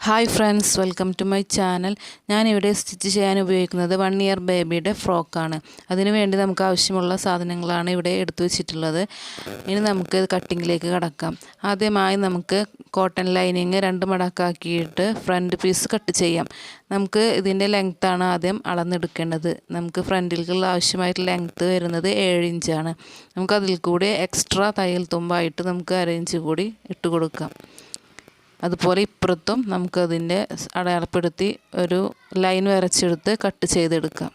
Hi friends, welcome to my channel. ഞാനിവിടെ stitch ചെയ്യാൻ ഉപയോഗിക്കുന്നത് 1 ഇയർ ബേബിയുടെ ഫ്രോക്കാണ്. അതിനു വേണ്ടി നമുക്ക് ആവശ്യമുള്ള സാധനങ്ങളാണ് ഇവിടെ എടുത്തു വെച്ചിട്ടുള്ളത്. ഇനി നമുക്ക് കട്ടിങ്ങിലേക്ക് കടക്കാം. ആദ്യമായി നമുക്ക് കോട്ടൺ ലൈനിങ് 2 മടക്കാക്കിയിട്ട് ഫ്രണ്ട് പീസ് കട്ട് ചെയ്യാം. നമുക്ക് ഇതിൻ്റെ ലെങ്ത്താണ് ആദ്യം അളന്നെടുക്കേണ്ടത്. നമുക്ക് ഫ്രണ്ടിലേക്കുള്ള ആവശ്യമായിട്ടുള്ള ലെങ്ത്ത് വരുന്നത് 7 ഇഞ്ചാണ്. നമുക്കതിൽ കൂടി എക്സ്ട്രാ തയ്യൽ തുമ്പായിട്ട് നമുക്ക് 1/2 ഇഞ്ച് കൂടി ഇട്ട് കൊടുക്കാം. അതുപോലെ ഇപ്പുറത്തും നമുക്കതിൻ്റെ അടയാളപ്പെടുത്തി ഒരു ലൈൻ വരച്ചെടുത്ത് കട്ട് ചെയ്തെടുക്കാം.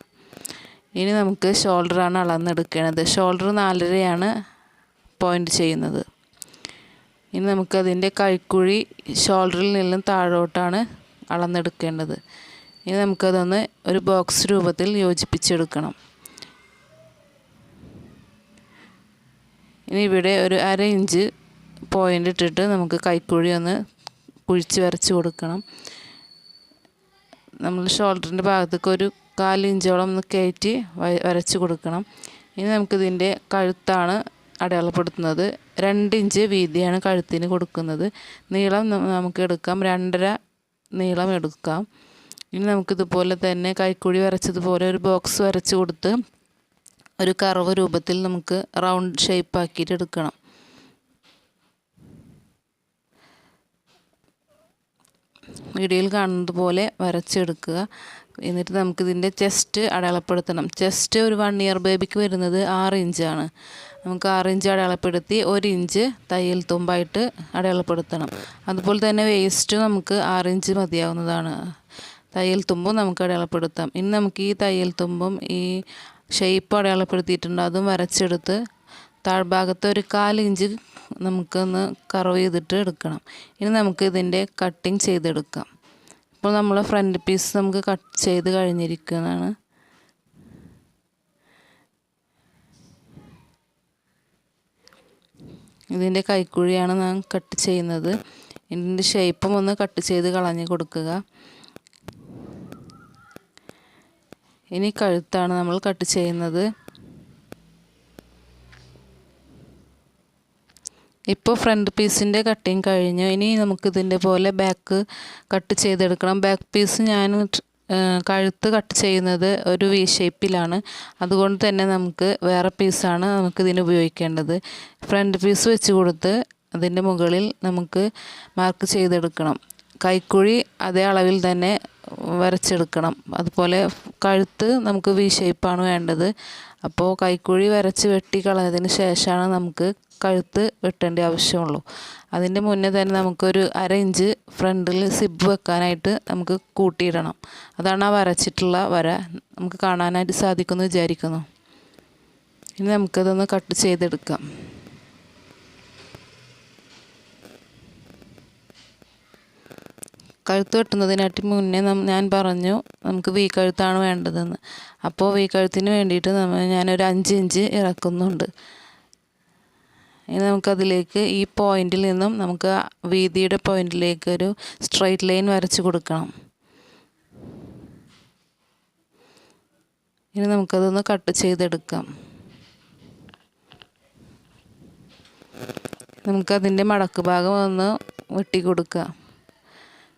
ഇനി നമുക്ക് ഷോൾഡറാണ് അളന്നെടുക്കേണ്ടത്. ഷോൾഡർ 4.5 പോയിൻ്റ് ചെയ്യുന്നത്. ഇനി നമുക്കതിൻ്റെ കൈക്കുഴി ഷോൾഡറിൽ നിന്നും താഴോട്ടാണ് അളന്നെടുക്കേണ്ടത്. ഇനി നമുക്കതൊന്ന് ഒരു ബോക്സ് രൂപത്തിൽ യോജിപ്പിച്ചെടുക്കണം. ഇനി ഇവിടെ ഒരു 1/2 ഇഞ്ച് പോയിൻ്റ് ഇട്ടിട്ട് നമുക്ക് കൈക്കുഴി ഒന്ന് കുഴിച്ച് വരച്ച് കൊടുക്കണം. നമ്മൾ ഷോൾഡറിൻ്റെ ഭാഗത്തേക്ക് ഒരു 1/4 ഇഞ്ചോളം ഒന്ന് കയറ്റി വരച്ച് കൊടുക്കണം. ഇനി നമുക്കിതിൻ്റെ കഴുത്താണ് അടയാളപ്പെടുത്തുന്നത്. 2 ഇഞ്ച് വീതിയാണ് കഴുത്തിന് കൊടുക്കുന്നത്. നീളം നമുക്ക് എടുക്കാം, 2.5 നീളം എടുക്കാം. ഇനി നമുക്കിതുപോലെ തന്നെ കൈക്കുഴി വരച്ചതുപോലെ ഒരു ബോക്സ് വരച്ച് കൊടുത്ത് ഒരു കർവ് രൂപത്തിൽ നമുക്ക് റൗണ്ട് ഷേപ്പ് ആക്കിയിട്ട് എടുക്കണം. വീഡിയോയിൽ കാണുന്നത് പോലെ വരച്ചെടുക്കുക. എന്നിട്ട് നമുക്കിതിൻ്റെ ചെസ്റ്റ് അടയാളപ്പെടുത്തണം. ചെസ്റ്റ് ഒരു 1 ഇയർ ബേബിക്ക് വരുന്നത് 6 ഇഞ്ചാണ്. നമുക്ക് 6 ഇഞ്ച് അടയാളപ്പെടുത്തി 1 ഇഞ്ച് തയ്യൽ തുമ്പായിട്ട് അടയാളപ്പെടുത്തണം. അതുപോലെ തന്നെ വേസ്റ്റ് നമുക്ക് 6 ഇഞ്ച് മതിയാവുന്നതാണ്. തയ്യൽ തുമ്പും നമുക്ക് അടയാളപ്പെടുത്താം. ഇനി നമുക്ക് ഈ തയ്യൽ തുമ്പും ഈ ഷേപ്പ് അടയാളപ്പെടുത്തിയിട്ടുണ്ട് അതും വരച്ചെടുത്ത് താഴ്ഭാഗത്ത് ഒരു 1/4 ഇഞ്ച് നമുക്കൊന്ന് കർവ് ചെയ്തിട്ട് എടുക്കണം. ഇനി നമുക്ക് ഇതിൻ്റെ കട്ടിങ് ചെയ്തെടുക്കാം. ഇപ്പോൾ നമ്മൾ ഫ്രണ്ട് പീസ് നമുക്ക് കട്ട് ചെയ്ത് കഴിഞ്ഞിരിക്കുന്നതാണ്. ഇതിൻ്റെ കൈക്കുഴിയാണ് ഞാൻ കട്ട് ചെയ്യുന്നത്. ഇതിൻ്റെ ഷേപ്പും ഒന്ന് കട്ട് ചെയ്ത് കളഞ്ഞ് കൊടുക്കുക. ഇനി കഴുത്താണ് നമ്മൾ കട്ട് ചെയ്യുന്നത്. ഇപ്പോൾ ഫ്രണ്ട് പീസിൻ്റെ കട്ടിങ് കഴിഞ്ഞു. ഇനി നമുക്കിതിൻ്റെ പോലെ ബാക്ക് കട്ട് ചെയ്തെടുക്കണം. ബാക്ക് പീസ് ഞാൻ കഴുത്ത് കട്ട് ചെയ്യുന്നത് ഒരു വി ഷേപ്പിലാണ്. അതുകൊണ്ട് തന്നെ നമുക്ക് വേറെ പീസാണ് നമുക്കിതിന് ഉപയോഗിക്കേണ്ടത്. ഫ്രണ്ട് പീസ് വെച്ച് കൊടുത്ത് അതിൻ്റെ മുകളിൽ നമുക്ക് മാർക്ക് ചെയ്തെടുക്കണം. കൈക്കുഴി അതേ അളവിൽ തന്നെ വരച്ചെടുക്കണം. അതുപോലെ കഴുത്ത് നമുക്ക് വി ഷേപ്പാണ് വേണ്ടത്. അപ്പോൾ കൈക്കുഴി വരച്ച് വെട്ടി കളഞ്ഞതിന് ശേഷമാണ് നമുക്ക് കഴുത്ത് വെട്ടേണ്ട ആവശ്യമുള്ളൂ. അതിൻ്റെ മുന്നേ തന്നെ നമുക്കൊരു 1/2 ഇഞ്ച് ഫ്രണ്ടിൽ സിബ് വെക്കാനായിട്ട് നമുക്ക് കൂട്ടിയിടണം. അതാണ് ആ വരച്ചിട്ടുള്ള വര. നമുക്ക് കാണാനായിട്ട് സാധിക്കുമെന്ന് വിചാരിക്കുന്നു. ഇനി നമുക്കതൊന്ന് കട്ട് ചെയ്തെടുക്കാം. കഴുത്ത് വെട്ടുന്നതിനായിട്ട് മുന്നേ ഞാൻ പറഞ്ഞു നമുക്ക് വി കഴുത്താണ് വേണ്ടതെന്ന്. അപ്പോൾ വി കഴുത്തിന് വേണ്ടിയിട്ട് ഞാനൊരു 5 ഇഞ്ച് ഇറക്കുന്നുണ്ട്. ഇനി നമുക്കതിലേക്ക് ഈ പോയിന്റിൽ നിന്നും നമുക്ക് വീതിയുടെ പോയിന്റിലേക്ക് ഒരു സ്ട്രെയിറ്റ് ലൈൻ വരച്ച് കൊടുക്കണം. ഇനി നമുക്കതൊന്ന് കട്ട് ചെയ്തെടുക്കാം. നമുക്കതിൻ്റെ മടക്ക് ഭാഗം ഒന്ന് വെട്ടി കൊടുക്കാം.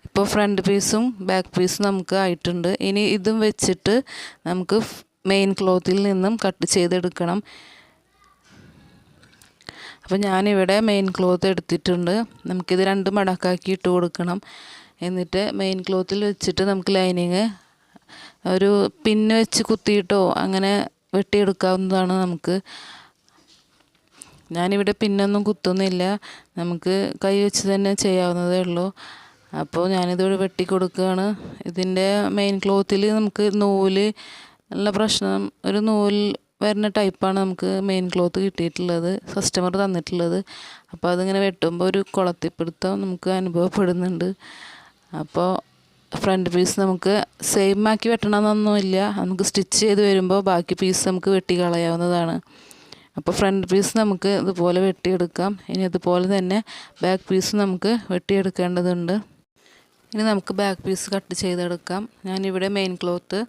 ഇപ്പോൾ ഫ്രണ്ട് പീസും ബാക്ക് പീസും നമുക്ക് ആയിട്ടുണ്ട്. ഇനി ഇതും വെച്ചിട്ട് നമുക്ക് മെയിൻ ക്ലോത്തിൽ നിന്നും കട്ട് ചെയ്തെടുക്കണം. അപ്പോൾ ഞാനിവിടെ മെയിൻ ക്ലോത്ത് എടുത്തിട്ടുണ്ട്. നമുക്കിത് 2 മടക്കാക്കി ഇട്ട് കൊടുക്കണം. എന്നിട്ട് മെയിൻ ക്ലോത്തിൽ വെച്ചിട്ട് നമുക്ക് ലൈനിങ് ഒരു പിന്ന് വെച്ച് കുത്തിയിട്ടോ അങ്ങനെ വെട്ടിയെടുക്കാവുന്നതാണ്. നമുക്ക് ഞാനിവിടെ പിന്നൊന്നും കുത്തുന്നില്ല, നമുക്ക് കൈ വെച്ച് തന്നെ ചെയ്യാവുന്നതേ ഉള്ളൂ. അപ്പോൾ ഞാനിതിവിടെ വെട്ടി കൊടുക്കുകയാണ്. ഇതിൻ്റെ മെയിൻ ക്ലോത്തിൽ നമുക്ക് നൂല് നല്ല പ്രശ്നം, ഒരു നൂൽ വരുന്ന ടൈപ്പാണ് നമുക്ക് മെയിൻ ക്ലോത്ത് കിട്ടിയിട്ടുള്ളത്, കസ്റ്റമർ തന്നിട്ടുള്ളത്. അപ്പോൾ അതിങ്ങനെ വെട്ടുമ്പോൾ ഒരു കുളത്തിപ്പിടുത്തം നമുക്ക് അനുഭവപ്പെടുന്നുണ്ട്. അപ്പോൾ ഫ്രണ്ട് പീസ് നമുക്ക് സെയിം ആക്കി വെട്ടണമെന്നൊന്നുമില്ല. നമുക്ക് സ്റ്റിച്ച് ചെയ്ത് വരുമ്പോൾ ബാക്കി പീസ് നമുക്ക് വെട്ടി കളയാവുന്നതാണ്. അപ്പോൾ ഫ്രണ്ട് പീസ് നമുക്ക് ഇതുപോലെ വെട്ടിയെടുക്കാം. ഇനി അതുപോലെ തന്നെ ബാക്ക് പീസ് നമുക്ക് വെട്ടിയെടുക്കേണ്ടതുണ്ട്. ഇനി നമുക്ക് ബാക്ക് പീസ് കട്ട് ചെയ്തെടുക്കാം. ഞാനിവിടെ മെയിൻ ക്ലോത്ത്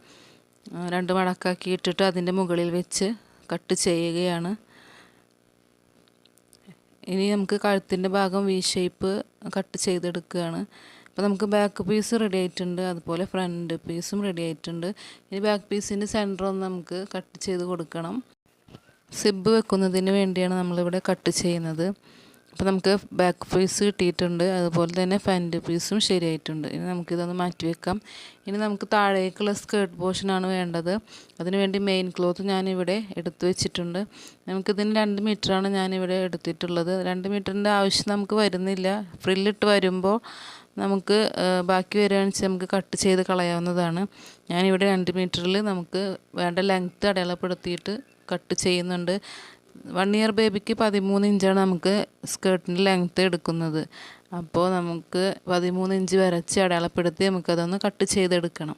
2 മടക്കാക്കി ഇട്ടിട്ട് അതിൻ്റെ മുകളിൽ വെച്ച് കട്ട് ചെയ്യുകയാണ്. ഇനി നമുക്ക് കഴുത്തിൻ്റെ ഭാഗം വി ഷേപ്പ് കട്ട് ചെയ്തെടുക്കുകയാണ്. അപ്പോൾ നമുക്ക് ബാക്ക് പീസ് റെഡി ആയിട്ടുണ്ട്, അതുപോലെ ഫ്രണ്ട് പീസും റെഡി ആയിട്ടുണ്ട്. ഇനി ബാക്ക് പീസിൻ്റെ സെൻറ്റർ ഒന്ന് നമുക്ക് കട്ട് ചെയ്ത് കൊടുക്കണം. സിബ് വെക്കുന്നതിന് വേണ്ടിയാണ് നമ്മളിവിടെ കട്ട് ചെയ്യുന്നത്. അപ്പോൾ നമുക്ക് ബാക്ക് പീസ് കിട്ടിയിട്ടുണ്ട്, അതുപോലെ തന്നെ ഫ്രണ്ട് പീസും ശരിയായിട്ടുണ്ട്. ഇനി നമുക്കിതൊന്ന് മാറ്റി വെക്കാം. ഇനി നമുക്ക് താഴേക്കുള്ള സ്കേർട്ട് പോർഷനാണ് വേണ്ടത്. അതിനുവേണ്ടി മെയിൻ ക്ലോത്ത് ഞാനിവിടെ എടുത്തു വെച്ചിട്ടുണ്ട്. നമുക്കിതിന് 2 മീറ്ററാണ് ഞാനിവിടെ എടുത്തിട്ടുള്ളത്. 2 മീറ്ററിൻ്റെ ആവശ്യം നമുക്ക് വരുന്നില്ല. ഫ്രില്ലിട്ട് വരുമ്പോൾ നമുക്ക് ബാക്കി വരികയാണെന്ന് വെച്ചാൽ നമുക്ക് കട്ട് ചെയ്ത് കളയാവുന്നതാണ്. ഞാനിവിടെ 2 മീറ്ററിൽ നമുക്ക് വേണ്ട ലെങ്ത്ത് അടയാളപ്പെടുത്തിയിട്ട് കട്ട് ചെയ്യുന്നുണ്ട്. 1 ഇയർ ബേബിക്ക് 13 ഇഞ്ചാണ് നമുക്ക് സ്കേർട്ടിൻ്റെ ലെങ്ത്ത് എടുക്കുന്നത്. അപ്പോൾ നമുക്ക് 13 ഇഞ്ച് വരച്ച് അടയാളപ്പെടുത്തി നമുക്കതൊന്ന് കട്ട് ചെയ്തെടുക്കണം.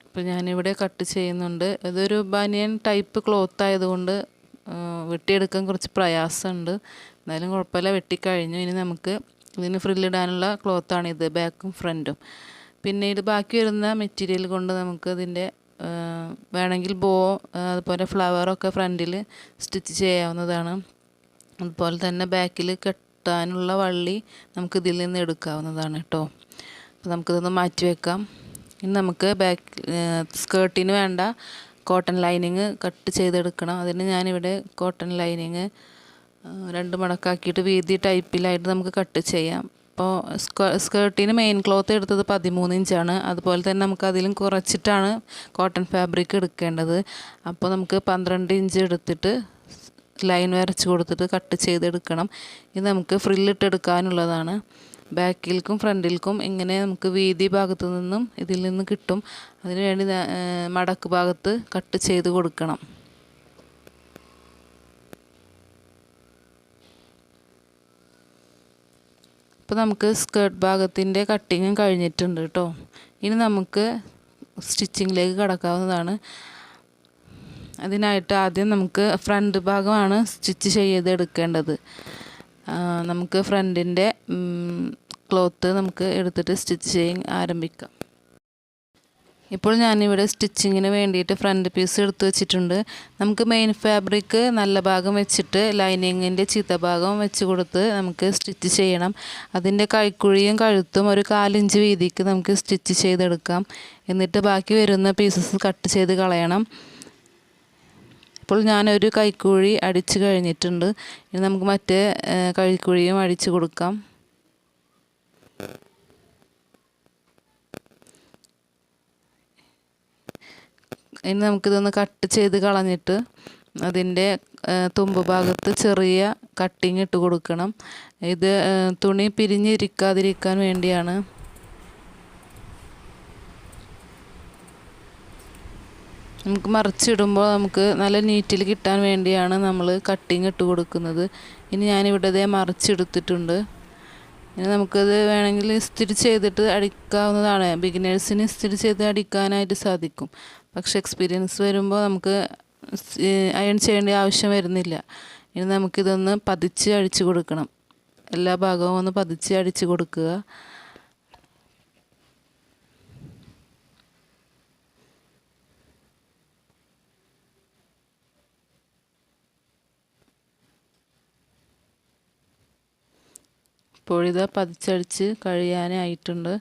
അപ്പോൾ ഞാനിവിടെ കട്ട് ചെയ്യുന്നുണ്ട്. ഇതൊരു ബനിയൻ ടൈപ്പ് ക്ലോത്ത് ആയതുകൊണ്ട് വെട്ടിയെടുക്കാൻ കുറച്ച് പ്രയാസമുണ്ട്. എന്നാലും കുഴപ്പമില്ല, വെട്ടിക്കഴിഞ്ഞു. ഇനി നമുക്ക് ഇതിന് ഫ്രില്ലിടാനുള്ള ക്ലോത്താണിത്, ബാക്കും ഫ്രണ്ടും. പിന്നെ ഇത് ബാക്കി വരുന്ന മെറ്റീരിയൽ കൊണ്ട് നമുക്ക് ഇതിൻ്റെ വേണമെങ്കിൽ ബോ അതുപോലെ ഫ്ലവറൊക്കെ ഫ്രണ്ടിൽ സ്റ്റിച്ച് ചെയ്യാവുന്നതാണ്. അതുപോലെ തന്നെ ബാക്കിൽ കെട്ടാനുള്ള വള്ളി നമുക്ക് ഇതിൽ നിന്ന് എടുക്കാവുന്നതാണ് കേട്ടോ. അപ്പോൾ നമുക്കിതൊന്ന് മാറ്റി വെക്കാം. ഇനി നമുക്ക് സ്കേർട്ടിന് വേണ്ട കോട്ടൺ ലൈനിങ് കട്ട് ചെയ്തെടുക്കണം. അതിന് ഞാനിവിടെ കോട്ടൺ ലൈനിങ് 2 മടക്കാക്കിയിട്ട് വീതി ടൈപ്പിലായിട്ട് നമുക്ക് കട്ട് ചെയ്യാം. അപ്പോൾ സ്കേർട്ടിന് മെയിൻ ക്ലോത്ത് എടുത്തത് 13 ഇഞ്ചാണ്. അതുപോലെ തന്നെ നമുക്ക് അതിലും കുറച്ചിട്ടാണ് കോട്ടൺ ഫാബ്രിക് എടുക്കേണ്ടത്. അപ്പോൾ നമുക്ക് 12 ഇഞ്ച് എടുത്തിട്ട് ലൈൻ വരച്ച് കൊടുത്തിട്ട് കട്ട് ചെയ്തെടുക്കണം. ഇത് നമുക്ക് ഫ്രില്ലിട്ടെടുക്കാനുള്ളതാണ്. ബാക്കിൽക്കും ഫ്രണ്ടിൽക്കും ഇങ്ങനെ നമുക്ക് വീതി ഭാഗത്തു നിന്നും ഇതിൽ നിന്ന് കിട്ടും. അതിനുവേണ്ടി മടക്ക് ഭാഗത്ത് കട്ട് ചെയ്ത് കൊടുക്കണം. അപ്പോൾ നമുക്ക് സ്കേർട്ട് ഭാഗത്തിൻ്റെ കട്ടിങ്ങും കഴിഞ്ഞിട്ടുണ്ട് കേട്ടോ. ഇനി നമുക്ക് സ്റ്റിച്ചിങ്ങിലേക്ക് കടക്കാവുന്നതാണ്. അതിനായിട്ട് ആദ്യം നമുക്ക് ഫ്രണ്ട് ഭാഗമാണ് സ്റ്റിച്ച് ചെയ്തെടുക്കേണ്ടത്. നമുക്ക് ഫ്രണ്ടിൻ്റെ ക്ലോത്ത് നമുക്ക് എടുത്തിട്ട് സ്റ്റിച്ച് ചെയ്യാൻ ആരംഭിക്കാം. ഇപ്പോൾ ഞാനിവിടെ സ്റ്റിച്ചിങ്ങിന് വേണ്ടിയിട്ട് ഫ്രണ്ട് പീസ് എടുത്ത് വെച്ചിട്ടുണ്ട്. നമുക്ക് മെയിൻ ഫാബ്രിക് നല്ല ഭാഗം വെച്ചിട്ട് ലൈനിങ്ങിൻ്റെ ചീത്ത ഭാഗം വെച്ച് കൊടുത്ത് നമുക്ക് സ്റ്റിച്ച് ചെയ്യണം. അതിൻ്റെ കൈക്കുഴിയും കഴുത്തും ഒരു 1/4 ഇഞ്ച് വീതിക്ക് നമുക്ക് സ്റ്റിച്ച് ചെയ്തെടുക്കാം. എന്നിട്ട് ബാക്കി വരുന്ന പീസസ് കട്ട് ചെയ്ത് കളയണം. ഇപ്പോൾ ഞാനൊരു കൈക്കുഴി അടിച്ച് കഴിഞ്ഞിട്ടുണ്ട്. ഇനി നമുക്ക് മറ്റേ കൈക്കുഴിയും അടിച്ച് കൊടുക്കാം. ഇനി നമുക്കിതൊന്ന് കട്ട് ചെയ്ത് കളഞ്ഞിട്ട് അതിൻ്റെ തുമ്പ് ഭാഗത്ത് ചെറിയ കട്ടിങ് ഇട്ട് കൊടുക്കണം. ഇത് തുണി പിരിഞ്ഞിരിക്കാതിരിക്കാൻ വേണ്ടിയാണ്. നമുക്ക് മറിച്ചിടുമ്പോൾ നമുക്ക് നല്ല നീറ്റിൽ കിട്ടാൻ വേണ്ടിയാണ് നമ്മൾ കട്ടിങ് ഇട്ട് കൊടുക്കുന്നത്. ഇനി ഞാനിവിടെ ഇതേ മറിച്ചെടുത്തിട്ടുണ്ട്. ഇനി നമുക്കത് വേണമെങ്കിൽ ഇസ്തിരി ചെയ്തിട്ട് അടിക്കാവുന്നതാണ്. ബിഗിനേഴ്സിന് ഇസ്തിരി ചെയ്ത് അടിക്കാനായിട്ട് സാധിക്കും. പക്ഷേ എക്സ്പീരിയൻസ് വരുമ്പോൾ നമുക്ക് അയൺ ചെയ്യേണ്ട ആവശ്യം വരുന്നില്ല. ഇനി നമുക്കിതൊന്ന് പതിച്ച് അടിച്ച് കൊടുക്കണം. എല്ലാ ഭാഗവും ഒന്ന് പതിച്ച് അടിച്ച് കൊടുക്കുക. ഇപ്പോഴിത് പതിച്ചടിച്ച് കഴിയാനായിട്ടുണ്ട്.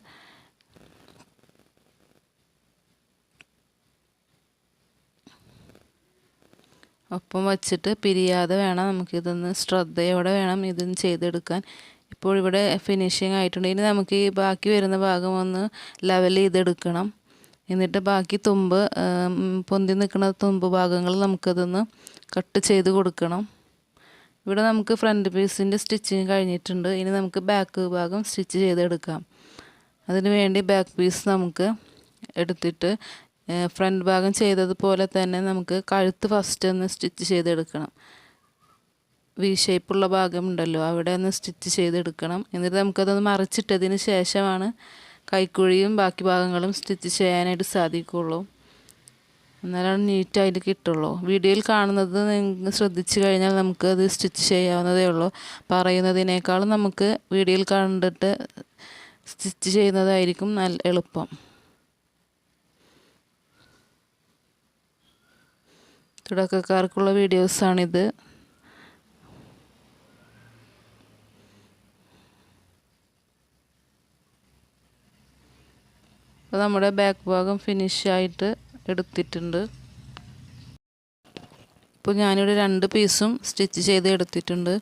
ഒപ്പം വച്ചിട്ട് പിരിയാതെ വേണം നമുക്കിതൊന്ന് ശ്രദ്ധയോടെ വേണം ഇതൊന്ന് ചെയ്തെടുക്കാൻ. ഇപ്പോൾ ഇവിടെ ഫിനിഷിങ് ആയിട്ടുണ്ട്. ഇനി നമുക്ക് ഈ ബാക്കി വരുന്ന ഭാഗം ഒന്ന് ലെവൽ ചെയ്തെടുക്കണം. എന്നിട്ട് ബാക്കി തുമ്പ് പൊന്തി നിൽക്കുന്ന തുമ്പ് ഭാഗങ്ങൾ നമുക്കതൊന്ന് കട്ട് ചെയ്ത് കൊടുക്കണം. ഇവിടെ നമുക്ക് ഫ്രണ്ട് പീസിൻ്റെ സ്റ്റിച്ചിങ് കഴിഞ്ഞിട്ടുണ്ട്. ഇനി നമുക്ക് ബാക്ക് ഭാഗം സ്റ്റിച്ച് ചെയ്തെടുക്കാം. അതിന് വേണ്ടി ബാക്ക് പീസ് നമുക്ക് എടുത്തിട്ട് ഫ്രണ്ട് ഭാഗം ചെയ്തതുപോലെ തന്നെ നമുക്ക് കഴുത്ത് ഫസ്റ്റ് ഒന്ന് സ്റ്റിച്ച് ചെയ്തെടുക്കണം. വി ഷേപ്പുള്ള ഭാഗമുണ്ടല്ലോ, അവിടെ ഒന്ന് സ്റ്റിച്ച് ചെയ്തെടുക്കണം. എന്നിട്ട് നമുക്കതൊന്ന് മറിച്ചിട്ടതിന് ശേഷമാണ് കൈക്കുഴിയും ബാക്കി ഭാഗങ്ങളും സ്റ്റിച്ച് ചെയ്യാനായിട്ട് സാധിക്കുള്ളൂ. എന്നാലാണ് നീറ്റായിട്ട് കിട്ടുള്ളൂ. വീഡിയോയിൽ കാണുന്നത് നിങ്ങൾ ശ്രദ്ധിച്ചു കഴിഞ്ഞാൽ നമുക്ക് അത് സ്റ്റിച്ച് ചെയ്യാവുന്നതേ ഉള്ളൂ. പറയുന്നതിനേക്കാളും നമുക്ക് വീഡിയോയിൽ കണ്ടിട്ട് സ്റ്റിച്ച് ചെയ്യുന്നതായിരിക്കും നല്ല എളുപ്പം. തുടക്കക്കാർക്കുള്ള വീഡിയോസാണിത്. അപ്പോൾ നമ്മുടെ ബാക്ക് ഭാഗം ഫിനിഷായിട്ട് എടുത്തിട്ടുണ്ട്. ഇപ്പോൾ ഞാനിവിടെ 2 പീസും സ്റ്റിച്ച് ചെയ്ത് എടുത്തിട്ടുണ്ട്.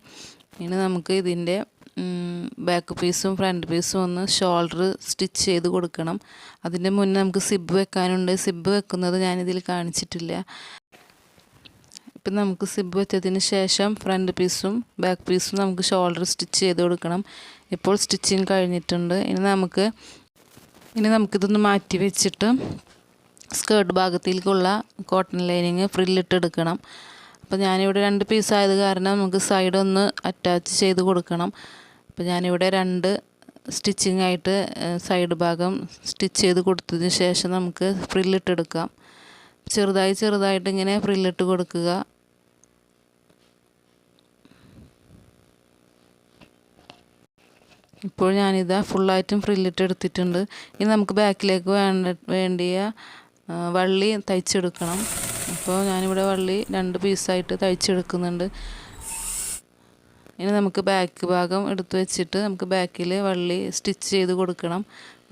ഇനി നമുക്ക് ഇതിൻ്റെ ബാക്ക് പീസും ഫ്രണ്ട് പീസും ഒന്ന് ഷോൾഡർ സ്റ്റിച്ച് ചെയ്ത് കൊടുക്കണം. അതിൻ്റെ മുന്നേ നമുക്ക് സിബ് വെക്കാനുണ്ട്. സിബ് വെക്കുന്നത് ഞാനിതിൽ കാണിച്ചിട്ടില്ല. ഇപ്പം നമുക്ക് സിബ് വെച്ചതിന് ശേഷം ഫ്രണ്ട് പീസും ബാക്ക് പീസും നമുക്ക് ഷോൾഡർ സ്റ്റിച്ച് ചെയ്ത് കൊടുക്കണം. ഇപ്പോൾ സ്റ്റിച്ചിങ് കഴിഞ്ഞിട്ടുണ്ട്. ഇനി നമുക്കിതൊന്ന് മാറ്റി വെച്ചിട്ട് സ്കേർട്ട് ഭാഗത്തേക്കുള്ള കോട്ടൺ ലൈനിങ് ഫ്രില്ലിട്ടെടുക്കണം. അപ്പോൾ ഞാനിവിടെ 2 പീസായത് കാരണം നമുക്ക് സൈഡ് ഒന്ന് അറ്റാച്ച് ചെയ്ത് കൊടുക്കണം. അപ്പോൾ ഞാനിവിടെ 2 സ്റ്റിച്ചിങ് ആയിട്ട് സൈഡ് ഭാഗം സ്റ്റിച്ച് ചെയ്ത് കൊടുത്തതിന് ശേഷം നമുക്ക് ഫ്രില്ലിട്ടെടുക്കാം. ചെറുതായിട്ട് ഇങ്ങനെ ഫ്രില്ലിട്ട് കൊടുക്കുക. ഇപ്പോൾ ഞാനിതാ ഫുള്ളായിട്ടും ഫ്രില്ലിട്ട് എടുത്തിട്ടുണ്ട്. ഇനി നമുക്ക് ബാക്കിലേക്ക് വേണ്ടിയ വള്ളി തയ്ച്ചെടുക്കണം. അപ്പോൾ ഞാനിവിടെ വള്ളി 2 പീസായിട്ട് തയ്ച്ചെടുക്കുന്നുണ്ട്. ഇനി നമുക്ക് ബാക്ക് ഭാഗം എടുത്ത് വെച്ചിട്ട് നമുക്ക് ബാക്കിൽ വള്ളി സ്റ്റിച്ച് ചെയ്ത് കൊടുക്കണം.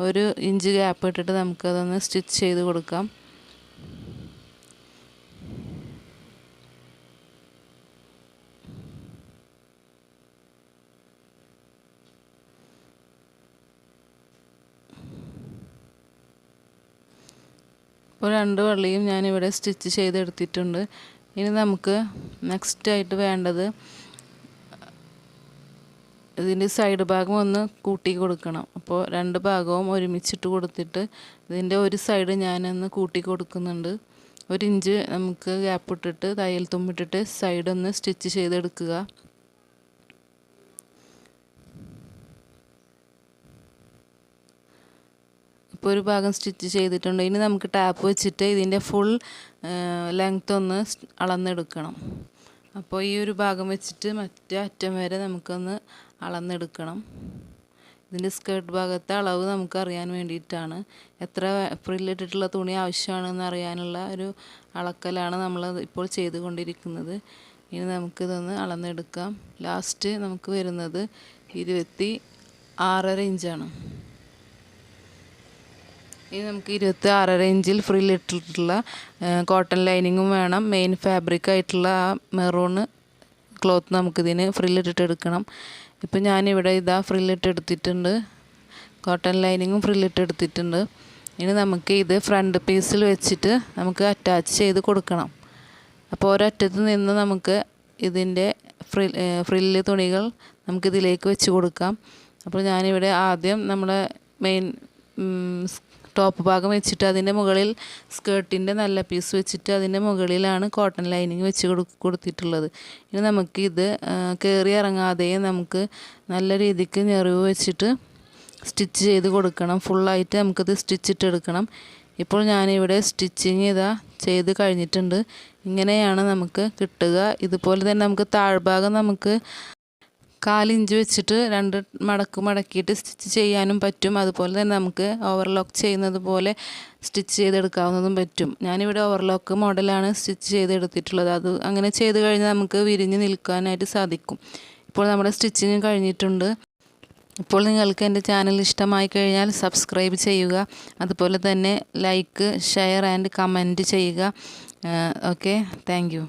1 ഇഞ്ച് ഗ്യാപ്പ് ഇട്ടിട്ട് നമുക്കതൊന്ന് സ്റ്റിച്ച് ചെയ്ത് കൊടുക്കാം. ഇപ്പോൾ 2 വള്ളിയും ഞാനിവിടെ സ്റ്റിച്ച് ചെയ്തെടുത്തിട്ടുണ്ട്. ഇനി നമുക്ക് നെക്സ്റ്റായിട്ട് വേണ്ടത് ഇതിൻ്റെ സൈഡ് ഭാഗം ഒന്ന് കൂട്ടി കൊടുക്കണം. അപ്പോൾ 2 ഭാഗവും ഒരുമിച്ചിട്ട് കൊടുത്തിട്ട് ഇതിൻ്റെ ഒരു സൈഡ് ഞാനൊന്ന് കൂട്ടി കൊടുക്കുന്നുണ്ട്. 1 ഇഞ്ച് നമുക്ക് ഗ്യാപ്പ് ഇട്ടിട്ട് തയ്യൽ തുമ്പിട്ടിട്ട് സൈഡൊന്ന് സ്റ്റിച്ച് ചെയ്തെടുക്കുക. ഇപ്പോൾ ഒരു ഭാഗം സ്റ്റിച്ച് ചെയ്തിട്ടുണ്ട്. ഇനി നമുക്ക് ടാപ്പ് വെച്ചിട്ട് ഇതിൻ്റെ ഫുൾ ലെങ്ത് ഒന്ന് അളന്നെടുക്കണം. അപ്പോൾ ഈ ഒരു ഭാഗം വെച്ചിട്ട് മറ്റേ അറ്റം വരെ നമുക്കൊന്ന് അളന്നെടുക്കണം. ഇതിൻ്റെ സ്കേർട്ട് ഭാഗത്തെ അളവ് നമുക്കറിയാൻ വേണ്ടിയിട്ടാണ്. എത്ര ഫ്രില്ലിട്ടിട്ടുള്ള തുണി ആവശ്യമാണെന്ന് അറിയാനുള്ള ഒരു അളക്കലാണ് നമ്മൾ ഇപ്പോൾ ചെയ്തുകൊണ്ടിരിക്കുന്നത്. ഇനി നമുക്കിതൊന്ന് അളന്നെടുക്കാം. ലാസ്റ്റ് നമുക്ക് വരുന്നത് 26.5 ഇഞ്ചാണ്. ഇനി നമുക്ക് 26.5 ഇഞ്ചിൽ ഫ്രില്ലിട്ടിട്ടുള്ള കോട്ടൺ ലൈനിങ്ങും വേണം. മെയിൻ ഫാബ്രിക് ആയിട്ടുള്ള ആ മെറൂൺ ക്ലോത്ത് നമുക്കിതിന് ഫ്രില്ലിട്ടിട്ട് എടുക്കണം. ഇപ്പം ഞാനിവിടെ ഇതാ ഫ്രില്ലിട്ട് എടുത്തിട്ടുണ്ട്. കോട്ടൺ ലൈനിങ്ങും ഫ്രില്ലിട്ട് എടുത്തിട്ടുണ്ട്. ഇനി നമുക്ക് ഇത് ഫ്രണ്ട് പീസിൽ വെച്ചിട്ട് നമുക്ക് അറ്റാച്ച് ചെയ്ത് കൊടുക്കണം. അപ്പോൾ ഒരറ്റത്ത് നിന്ന് നമുക്ക് ഇതിൻ്റെ ഫ്രില്ല് തുണികൾ നമുക്കിതിലേക്ക് വെച്ച് കൊടുക്കാം. അപ്പോൾ ഞാനിവിടെ ആദ്യം നമ്മളെ മെയിൻ ടോപ്പ് ഭാഗം വെച്ചിട്ട് അതിൻ്റെ മുകളിൽ സ്കേർട്ടിൻ്റെ നല്ല പീസ് വെച്ചിട്ട് അതിൻ്റെ മുകളിലാണ് കോട്ടൺ ലൈനിങ് വെച്ച് കൊടുത്തിട്ടുള്ളത്. ഇനി നമുക്ക് ഇത് കയറി ഇറങ്ങാതെ നമുക്ക് നല്ല രീതിക്ക് ഞെറിവ് വെച്ചിട്ട് സ്റ്റിച്ച് ചെയ്ത് കൊടുക്കണം. ഫുള്ളായിട്ട് നമുക്കിത് സ്റ്റിച്ചിട്ടെടുക്കണം. ഇപ്പോൾ ഞാനിവിടെ സ്റ്റിച്ചിങ് ചെയ്ത് കഴിഞ്ഞിട്ടുണ്ട്. ഇങ്ങനെയാണ് നമുക്ക് കിട്ടുക. ഇതുപോലെ തന്നെ നമുക്ക് താഴ്ഭാഗം നമുക്ക് 1/4 ഇഞ്ച് വെച്ചിട്ട് 2 മടക്കിയിട്ട് സ്റ്റിച്ച് ചെയ്യാനും പറ്റും. അതുപോലെ തന്നെ നമുക്ക് ഓവർലോക്ക് ചെയ്യുന്നത് പോലെ സ്റ്റിച്ച് ചെയ്തെടുക്കാവുന്നതും പറ്റും. ഞാനിവിടെ ഓവർലോക്ക് മോഡലാണ് സ്റ്റിച്ച് ചെയ്തെടുത്തിട്ടുള്ളത്. അത് അങ്ങനെ ചെയ്ത് കഴിഞ്ഞാൽ നമുക്ക് വിരിഞ്ഞ് നിൽക്കാനായിട്ട് സാധിക്കും. ഇപ്പോൾ നമ്മുടെ സ്റ്റിച്ചിങ് കഴിഞ്ഞിട്ടുണ്ട്. ഇപ്പോൾ നിങ്ങൾക്ക് എൻ്റെ ചാനൽ ഇഷ്ടമായി കഴിഞ്ഞാൽ സബ്സ്ക്രൈബ് ചെയ്യുക. അതുപോലെ തന്നെ ലൈക്ക്, ഷെയർ ആൻഡ് കമൻറ്റ് ചെയ്യുക. Okay, thank you.